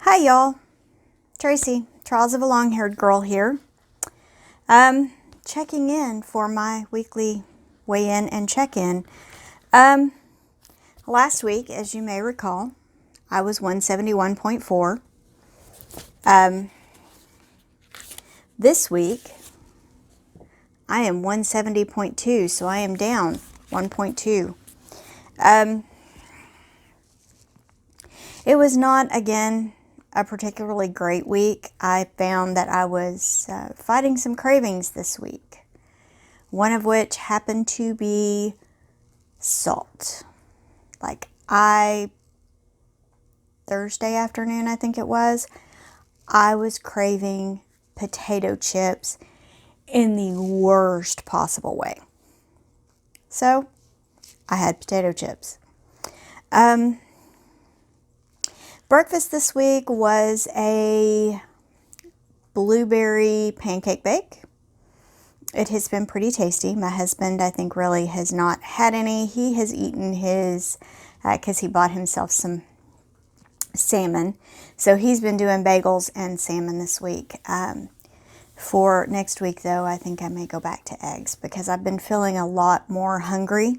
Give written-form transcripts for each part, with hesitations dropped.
Hi y'all, Tracy, Trials of a Long-Haired Girl here. Checking in for my weekly weigh-in and check-in. Last week, as you may recall, I was 171.4. This week, I am 170.2, so I am down 1.2. It was not, again, a particularly great week. I found that I was fighting some cravings this week. One of which happened to be salt. Thursday afternoon, I think it was, I was craving potato chips in the worst possible way. So, I had potato chips. Breakfast this week was a blueberry pancake bake. It has been pretty tasty. My husband, I think, really has not had any. He has eaten his, because he bought himself some salmon. So he's been doing bagels and salmon this week. For next week, though, I think I may go back to eggs because I've been feeling a lot more hungry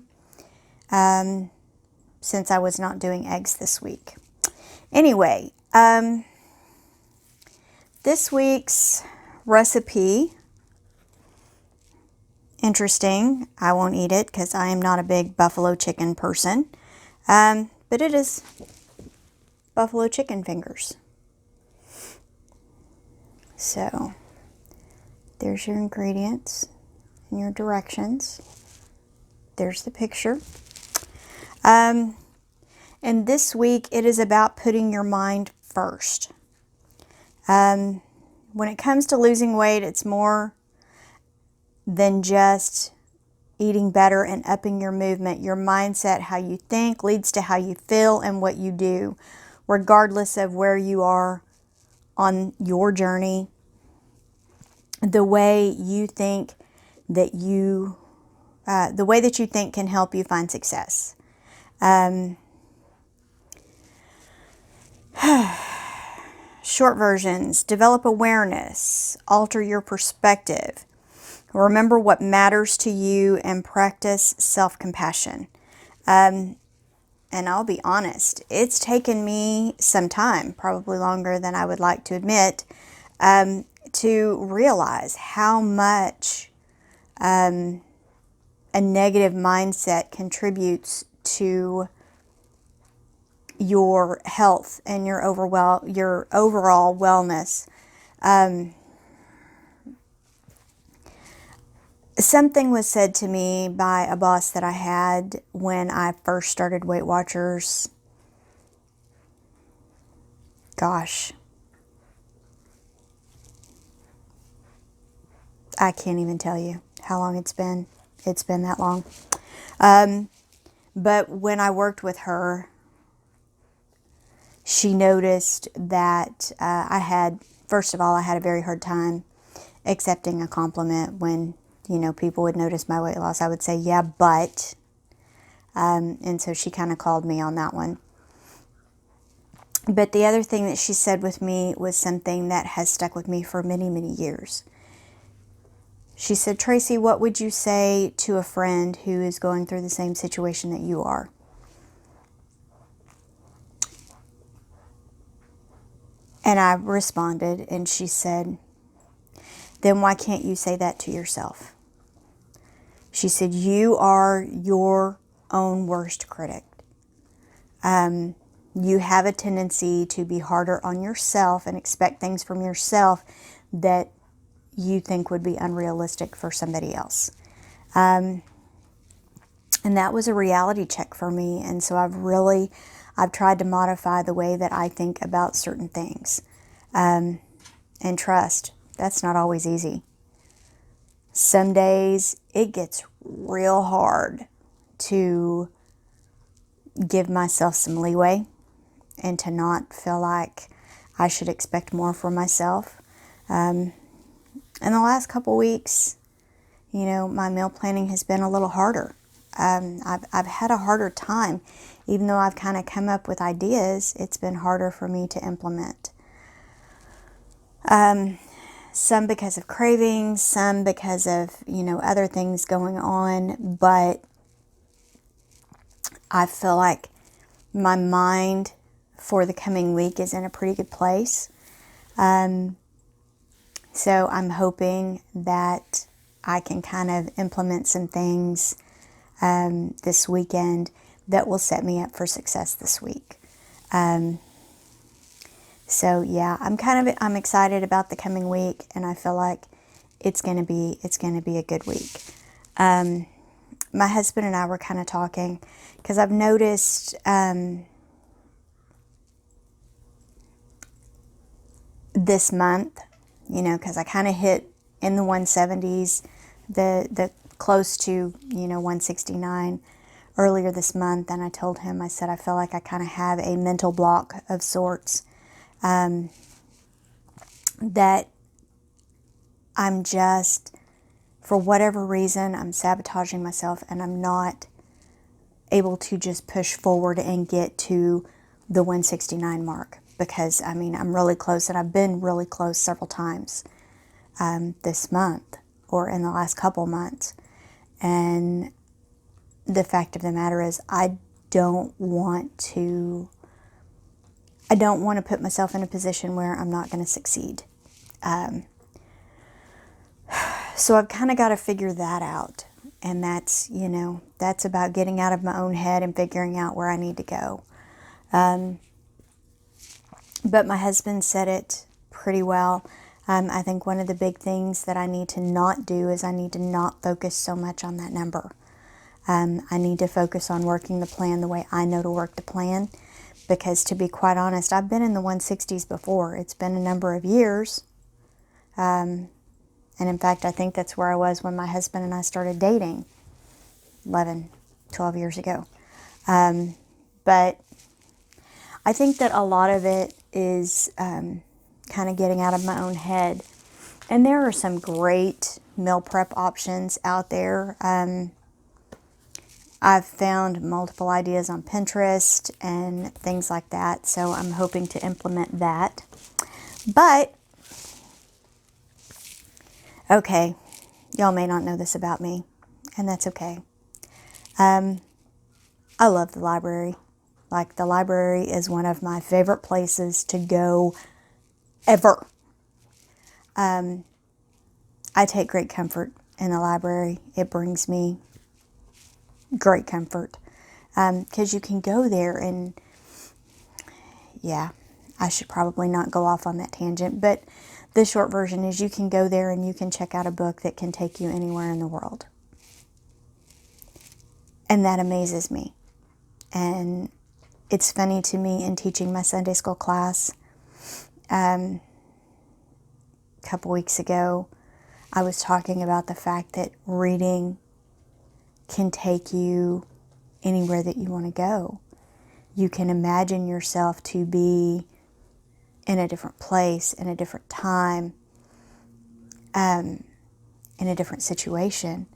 since I was not doing eggs this week. Anyway, this week's recipe, interesting. I won't eat it because I am not a big buffalo chicken person, but it is buffalo chicken fingers. So, there's your ingredients and your directions. There's the picture. And this week, it is about putting your mind first. When it comes to losing weight, it's more than just eating better and upping your movement. Your mindset, how you think, leads to how you feel and what you do, regardless of where you are on your journey. The way you think that you think can help you find success. Short versions: develop awareness, alter your perspective, remember what matters to you, and practice self-compassion. And I'll be honest, it's taken me some time, probably longer than I would like to admit, to realize how much a negative mindset contributes to your health and your overall wellness. Something was said to me by a boss that I had when I first started Weight Watchers. Gosh, I can't even tell you how long it's been. It's been that long. But when I worked with her, she noticed that first of all, I had a very hard time accepting a compliment when, people would notice my weight loss. I would say, yeah, but, and so she kind of called me on that one. But the other thing that she said with me was something that has stuck with me for many, many years. She said, Tracy, what would you say to a friend who is going through the same situation that you are? And I responded, and she said, then why can't you say that to yourself? She said, you are your own worst critic. You have a tendency to be harder on yourself and expect things from yourself that you think would be unrealistic for somebody else. And that was a reality check for me. And so I've tried to modify the way that I think about certain things. And trust, that's not always easy. Some days it gets real hard to give myself some leeway and to not feel like I should expect more from myself. In the last couple weeks, my meal planning has been a little harder. I've had a harder time. Even though I've kind of come up with ideas, it's been harder for me to implement. Some because of cravings, some because of, other things going on. But I feel like my mind for the coming week is in a pretty good place. So I'm hoping that I can kind of implement some things this weekend that will set me up for success this week. So yeah, I'm excited about the coming week, and I feel like it's gonna be a good week. My husband and I were kind of talking because I've noticed this month, because I kind of hit in the 170s, the close to 169 earlier this month, and I told him, I said I feel like I kind of have a mental block of sorts, that I'm just, for whatever reason, I'm sabotaging myself, and I'm not able to just push forward and get to the 169 mark, because I'm really close, and I've been really close several times this month or in the last couple months. And the fact of the matter is, I don't want to put myself in a position where I'm not going to succeed. So I've kind of got to figure that out. And that's about getting out of my own head and figuring out where I need to go. But my husband said it pretty well. I think one of the big things that I need to not do is I need to not focus so much on that number. I need to focus on working the plan the way I know to work the plan. Because to be quite honest, I've been in the 160s before. It's been a number of years. And in fact, I think that's where I was when my husband and I started dating 11, 12 years ago. But I think that a lot of it is kind of getting out of my own head. And there are some great meal prep options out there. I've found multiple ideas on Pinterest and things like that. So I'm hoping to implement that. But, okay, y'all may not know this about me, and that's okay. I love the library. Like, the library is one of my favorite places to go ever. I take great comfort in the library. It brings me great comfort. Because you can go there and, yeah, I should probably not go off on that tangent, but the short version is you can go there and you can check out a book that can take you anywhere in the world. And that amazes me. And it's funny to me in teaching my Sunday school class. A couple weeks ago, I was talking about the fact that reading can take you anywhere that you want to go. You can imagine yourself to be in a different place, in a different time, in a different situation.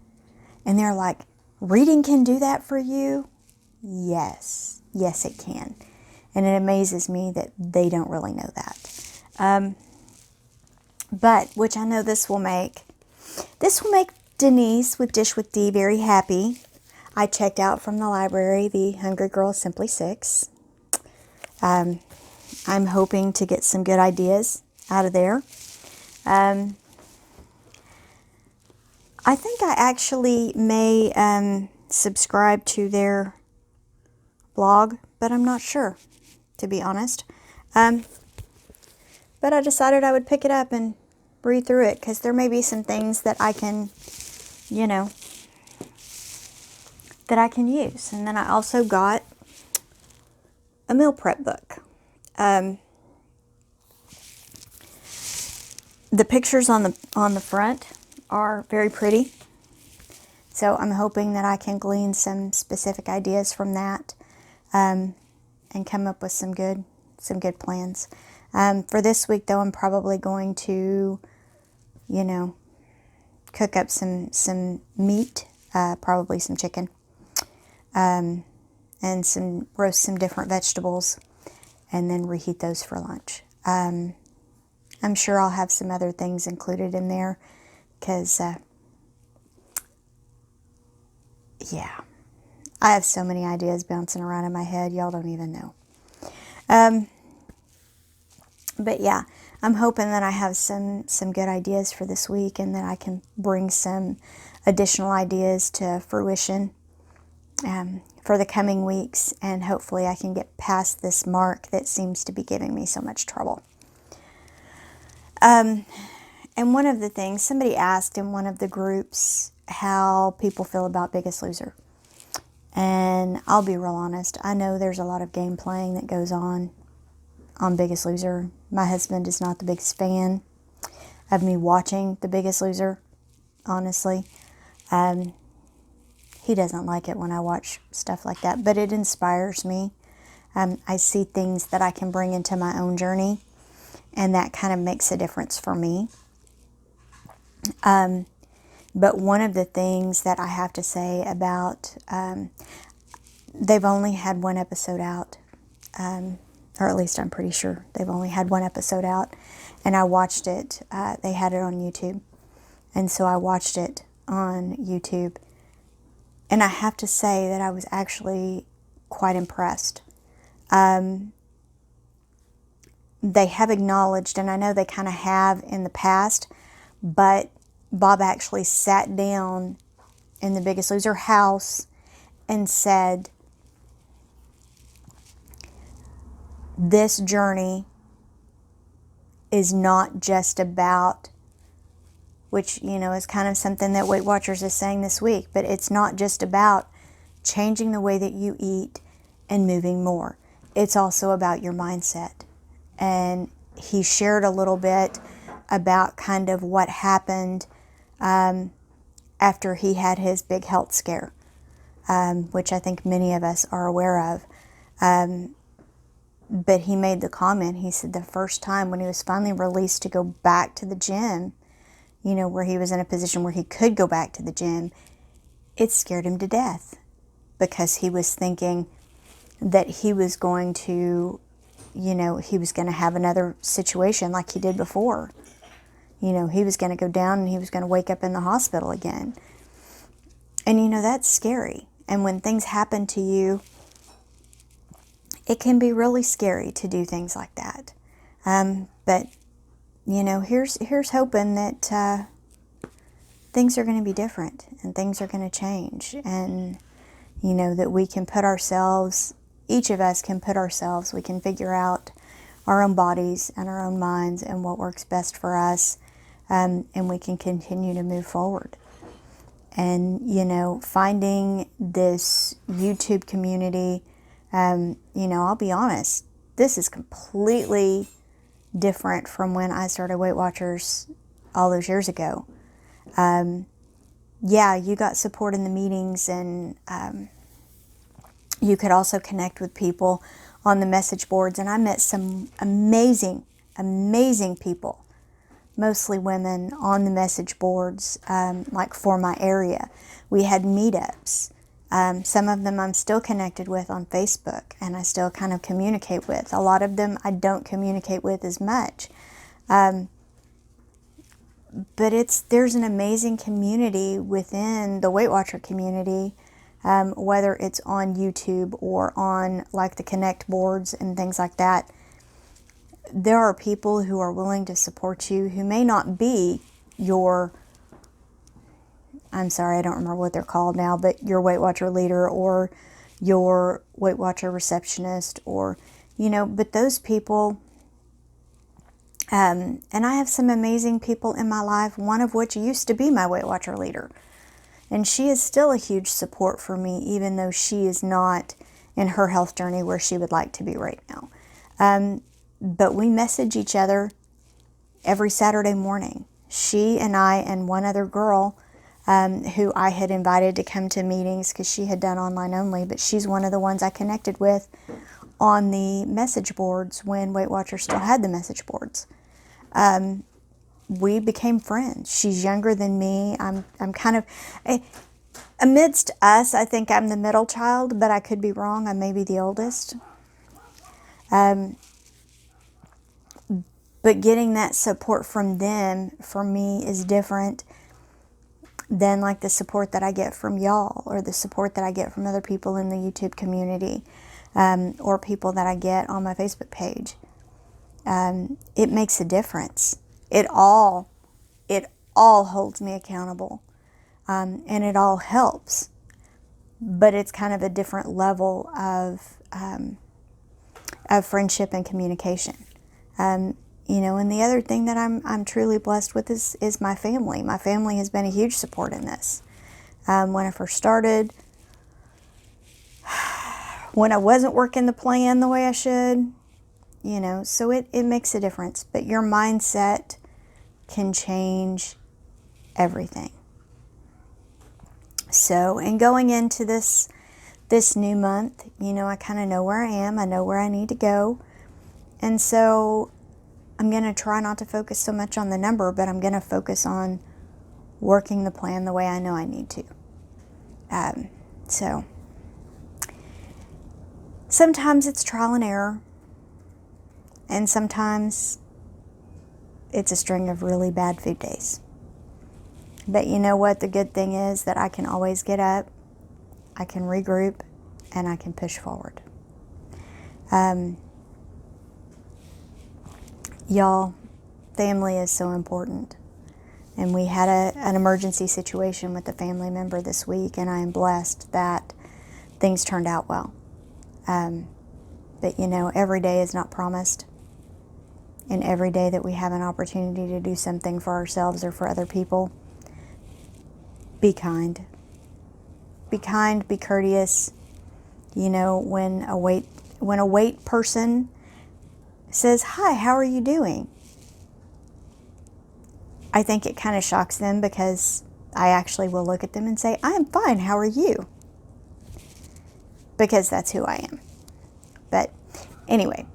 And they're like, reading can do that for you? Yes. Yes, it can. And it amazes me that they don't really know that. But, which I know this will make Denise with Dish with D very happy. I checked out from the library the Hungry Girl Simply 6. I'm hoping to get some good ideas out of there. I think I actually may subscribe to their blog, but I'm not sure, to be honest. But I decided I would pick it up and read through it, because there may be some things that I can, that I can use. And then I also got a meal prep book. The pictures on the front are very pretty. So I'm hoping that I can glean some specific ideas from that, and come up with some good plans. For this week, though, I'm probably going to, cook up some meat, probably some chicken, and roast some different vegetables, and then reheat those for lunch. I'm sure I'll have some other things included in there because, yeah, I have so many ideas bouncing around in my head. Y'all don't even know. But yeah, I'm hoping that I have some good ideas for this week and that I can bring some additional ideas to fruition for the coming weeks, and hopefully I can get past this mark that seems to be giving me so much trouble. And one of the things, somebody asked in one of the groups how people feel about Biggest Loser. And I'll be real honest, I know there's a lot of game playing that goes on Biggest Loser. My husband is not the biggest fan of me watching The Biggest Loser, honestly. He doesn't like it when I watch stuff like that, but it inspires me. I see things that I can bring into my own journey, and that kind of makes a difference for me. But one of the things that I have to say about, they've only had one episode out, or at least I'm pretty sure they've only had one episode out, and I watched it. They had it on YouTube, and so I watched it on YouTube, and I have to say that I was actually quite impressed. They have acknowledged, and I know they kind of have in the past, but Bob actually sat down in the Biggest Loser house and said, this journey is not just about, which, you know, is kind of something that Weight Watchers is saying this week, but it's not just about changing the way that you eat and moving more. It's also about your mindset. And he shared a little bit about kind of what happened after he had his big health scare, which I think many of us are aware of. But he made the comment, he said the first time when he was finally released to go back to the gym, you know, where he was in a position where he could go back to the gym, it scared him to death because he was thinking that he was going to, you know, he was going to have another situation like he did before. You know, he was going to go down and he was going to wake up in the hospital again. And, you know, that's scary. And when things happen to you, it can be really scary to do things like that. But, you know, here's hoping that things are going to be different and things are going to change. And, you know, that we can put ourselves, each of us can put ourselves, we can figure out our own bodies and our own minds and what works best for us. And we can continue to move forward. And, you know, finding this YouTube community, you know, I'll be honest, this is completely different from when I started Weight Watchers all those years ago. Yeah, you got support in the meetings, and you could also connect with people on the message boards. And I met some amazing, amazing people, mostly women, on the message boards, like for my area. We had meetups. Some of them I'm still connected with on Facebook, and I still kind of communicate with. A lot of them I don't communicate with as much. But there's an amazing community within the Weight Watcher community, whether it's on YouTube or on like the Connect boards and things like that. There are people who are willing to support you who may not be your, I'm sorry, I don't remember what they're called now, but your Weight Watcher leader or your Weight Watcher receptionist, or, you know, but those people, and I have some amazing people in my life, one of which used to be my Weight Watcher leader. And she is still a huge support for me, even though she is not in her health journey where she would like to be right now. But we message each other every Saturday morning. She and I and one other girl who I had invited to come to meetings because she had done online only, but she's one of the ones I connected with on the message boards when Weight Watchers still had the message boards. We became friends. She's younger than me. I'm kind of, amidst us, I think I'm the middle child, but I could be wrong. I may be the oldest. But But getting that support from them, for me, is different than like the support that I get from y'all, or the support that I get from other people in the YouTube community, or people that I get on my Facebook page. It makes a difference. It all holds me accountable, and it all helps. But it's kind of a different level of friendship and communication. And the other thing that I'm truly blessed with is my family. My family has been a huge support in this. When I first started, when I wasn't working the plan the way I should, so it makes a difference. But your mindset can change everything. So, and going into this new month, I kind of know where I am. I know where I need to go. And so I'm going to try not to focus so much on the number, but I'm going to focus on working the plan the way I know I need to. So sometimes it's trial and error, and sometimes it's a string of really bad food days. But you know what? The good thing is that I can always get up, I can regroup, and I can push forward. Y'all, family is so important. And we had an emergency situation with a family member this week, and I am blessed that things turned out well. But every day is not promised. And every day that we have an opportunity to do something for ourselves or for other people, be kind. Be kind, be courteous. When a wait person says, "Hi, how are you doing?" I think it kind of shocks them, because I actually will look at them and say, "I'm fine, how are you?" Because that's who I am. But anyway,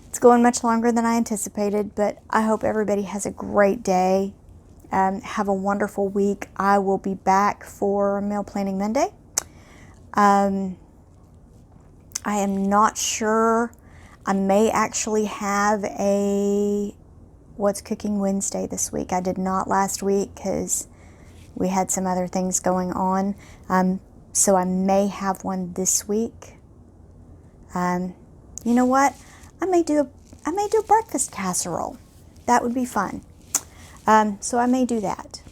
it's going much longer than I anticipated, but I hope everybody has a great day. Have a wonderful week. I will be back for Meal Planning Monday. I am not sure. I may actually have a What's Cooking Wednesday this week. I did not last week because we had some other things going on. So I may have one this week. You know what? I may do a breakfast casserole. That would be fun. So I may do that.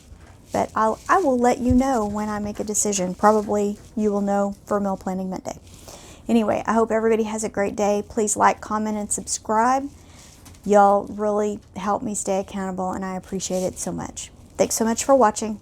But I will let you know when I make a decision. Probably you will know for Meal Planning Monday. Anyway, I hope everybody has a great day. Please like, comment, and subscribe. Y'all really help me stay accountable, and I appreciate it so much. Thanks so much for watching.